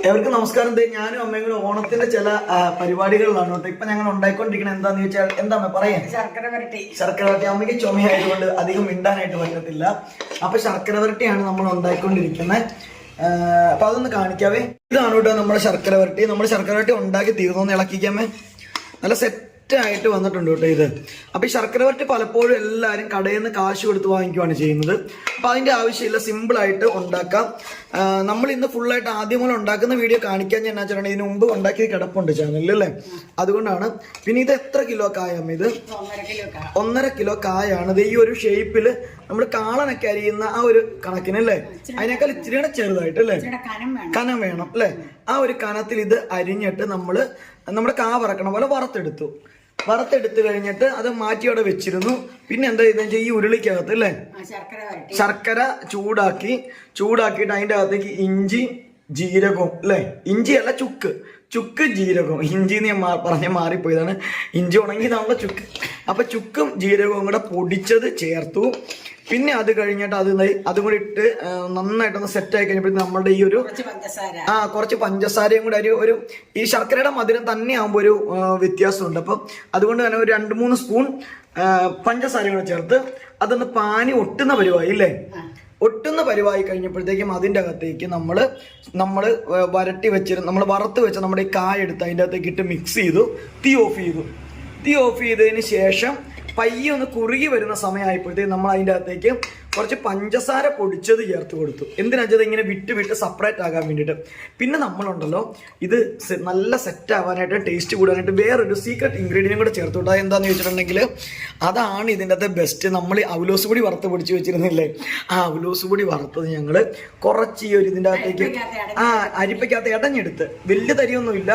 എവർക്കും നമസ്കാരം. ഞാനും അമ്മയും കൂടെ ഓണത്തിന്റെ ചില പരിപാടികളിലാണ് കേട്ടോ. ഇപ്പൊ ഞങ്ങൾ ഉണ്ടായിക്കൊണ്ടിരിക്കുന്നത് എന്താന്ന് ചോദിച്ചാൽ എന്താ പറയാ, ശർക്കര വരട്ടി. ശർക്കര വരട്ടി. അമ്മയ്ക്ക് ചുമയായതുകൊണ്ട് അധികം മിണ്ടാനായിട്ട് പറ്റത്തില്ല. അപ്പൊ ശർക്കര വരട്ടിയാണ് നമ്മൾ ഉണ്ടായിക്കൊണ്ടിരിക്കുന്നത്. അപ്പൊ അതൊന്ന് കാണിക്കാവേ. ഇതാണ് കേട്ടോ നമ്മുടെ ശർക്കര വരട്ടി. നമ്മൾ ശർക്കര വരട്ടി ഉണ്ടാക്കി തീർന്നോന്ന് ഇളക്കിക്കാമേ. നല്ല സെറ്റ് ആയിട്ട് വന്നിട്ടുണ്ട് കേട്ടോ ഇത്. അപ്പൊ ഈ ശർക്കര വരട്ടി പലപ്പോഴും എല്ലാവരും കടയിൽ നിന്ന് കാശ് കൊടുത്ത് വാങ്ങിക്കുവാണ് ചെയ്യുന്നത്. അപ്പൊ അതിന്റെ ആവശ്യമില്ല, സിമ്പിൾ ആയിട്ട് ഉണ്ടാക്കാം. നമ്മൾ ഇന്ന് ഫുള്ളായിട്ട് ആദ്യം മുതൽ ഉണ്ടാക്കുന്ന വീഡിയോ കാണിക്കാൻ ഞാൻ വെച്ചിട്ടുണ്ടെങ്കിൽ ഇതിന് മുമ്പ് ഉണ്ടാക്കിയത് കിടപ്പുണ്ട് ചാനലിൽ അല്ലേ, അതുകൊണ്ടാണ്. പിന്നെ ഇത് എത്ര കിലോ കായാമ്മ? ഇത് 1.5 കിലോ കായാണ്. ഇത് ഈ ഒരു ഷേപ്പില് നമ്മൾ കാളനൊക്കെ അരിയുന്ന ആ ഒരു കണക്കിനല്ലേ, അതിനേക്കാൾ ഇച്ചിരിയുടെ ചെറുതായിട്ട് അല്ലേ, കനം വേണം അല്ലേ. ആ ഒരു കനത്തിൽ ഇത് അരിഞ്ഞിട്ട് നമ്മുടെ കാ വറക്കണ പോലെ വറുത്തെടുത്ത് കഴിഞ്ഞിട്ട് അത് മാറ്റി അവിടെ വെച്ചിരുന്നു. പിന്നെ എന്താ ചെയ്തെന്ന് വെച്ചാൽ ഈ ഉരുളിക്കകത്ത് അല്ലേ ശർക്കര ചൂടാക്കിയിട്ട് അതിൻ്റെ അകത്തേക്ക് ഇഞ്ചി ജീരകവും അല്ലേ, ഇഞ്ചി അല്ല ചുക്ക് ജീരകവും. ഇഞ്ചി ഞാൻ പറഞ്ഞ മാറിപ്പോയതാണ്, ഇഞ്ചി ഉണങ്ങിയതാണല്ലോ ചുക്ക്. അപ്പൊ ചുക്കും ജീരകവും കൂടെ പൊടിച്ചത് ചേർത്തു. പിന്നെ അത് കഴിഞ്ഞിട്ട് അതും കൂടി ഇട്ട് നന്നായിട്ടൊന്ന് സെറ്റ് ആയി കഴിഞ്ഞപ്പോൾ നമ്മുടെ ഈ ഒരു കുറച്ച് പഞ്ചസാരയും കൂടെ ഒരു ഈ ശർക്കരയുടെ മധുരം തന്നെ ആകുമ്പോൾ ഒരു വ്യത്യാസമുണ്ട്. അപ്പം അതുകൊണ്ട് തന്നെ ഒരു 2-3 സ്പൂൺ പഞ്ചസാരയും കൂടെ ചേർത്ത് അതൊന്ന് പാനി ഒട്ടുന്ന പരിവായി അല്ലേ. ഒട്ടുന്ന പരിവായി കഴിഞ്ഞപ്പോഴത്തേക്കും അതിൻ്റെ അകത്തേക്ക് നമ്മൾ വരട്ടി വെച്ചിരുന്ന നമ്മൾ വറുത്ത് വെച്ച നമ്മുടെ ഈ കായ എടുത്ത് അതിൻ്റെ അകത്തേക്ക് ഇട്ട് മിക്സ് ചെയ്തു. തീ ഓഫ് ചെയ്തതിന് ശേഷം പയ്യെ ഒന്ന് കുറുകി വരുന്ന സമയമായപ്പോഴത്തേക്ക് നമ്മൾ അതിൻ്റെ അകത്തേക്ക് കുറച്ച് പഞ്ചസാര പൊടിച്ചത് ചേർത്ത് കൊടുത്തു. എന്തിനാ വെച്ചാൽ ഇങ്ങനെ വിട്ട് സെപ്പറേറ്റ് ആകാൻ വേണ്ടിയിട്ട്. പിന്നെ നമ്മളുണ്ടല്ലോ ഇത് നല്ല സെറ്റ് ആവാനായിട്ട് ടേസ്റ്റ് കൂടാനായിട്ട് വേറൊരു സീക്രട്ട് ഇൻഗ്രീഡിയൻ കൂടെ ചേർത്ത് വിട്ടു. എന്താണെന്ന് ചോദിച്ചിട്ടുണ്ടെങ്കിൽ അതാണ് ഇതിൻ്റെ അകത്ത് ബെസ്റ്റ്. നമ്മൾ അവലോസ് പൊടി വറുത്ത് പൊടിച്ച് വെച്ചിരുന്നില്ലേ, ആ അവലോസ് പൊടി വറുത്തത് ഞങ്ങൾ കുറച്ച് ഈ ഒരു ഇതിൻ്റെ അകത്തേക്ക് അരിപ്പയ്ക്കകത്ത് ഇടഞ്ഞെടുത്ത്, വലിയ തരിയൊന്നുമില്ല,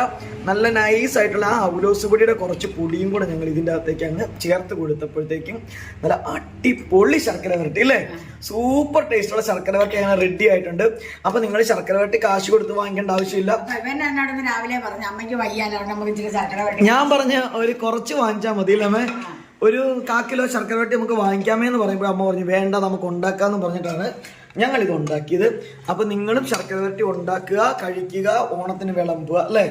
നല്ല നൈസായിട്ടുള്ള ആ അവലോസ് പൊടിയുടെ കുറച്ച് പൊടിയും കൂടെ ഞങ്ങൾ ഇതിൻ്റെ അകത്തേക്ക് അങ്ങ് ചേർത്ത് കൊടുത്തപ്പോഴത്തേക്കും നല്ല അടിപൊളി ശർക്കര വരട്ടി അല്ലേ, സൂപ്പർ ടേസ്റ്റുള്ള ശർക്കര വരട്ടി അങ്ങനെ റെഡി ആയിട്ടുണ്ട്. അപ്പൊ നിങ്ങൾ ശർക്കര വരട്ടി കാശ് കൊടുത്ത് വാങ്ങിക്കേണ്ട ആവശ്യമില്ല. ഞാൻ പറഞ്ഞ ഒരു കുറച്ച് വാങ്ങിച്ചാൽ മതി അല്ലേ. ഒരു 1/4 കിലോ ശർക്കര വരട്ടി നമുക്ക് വാങ്ങിക്കാമേ എന്ന് പറയുമ്പോൾ അമ്മ പറഞ്ഞു വേണ്ട നമുക്ക് ഉണ്ടാക്കാന്ന് പറഞ്ഞിട്ടാണ് ഞങ്ങൾ ഇത് ഉണ്ടാക്കിയത്. അപ്പൊ നിങ്ങളും ശർക്കര വരട്ടി ഉണ്ടാക്കുക, കഴിക്കുക, ഓണത്തിന് വിളമ്പുക അല്ലേ.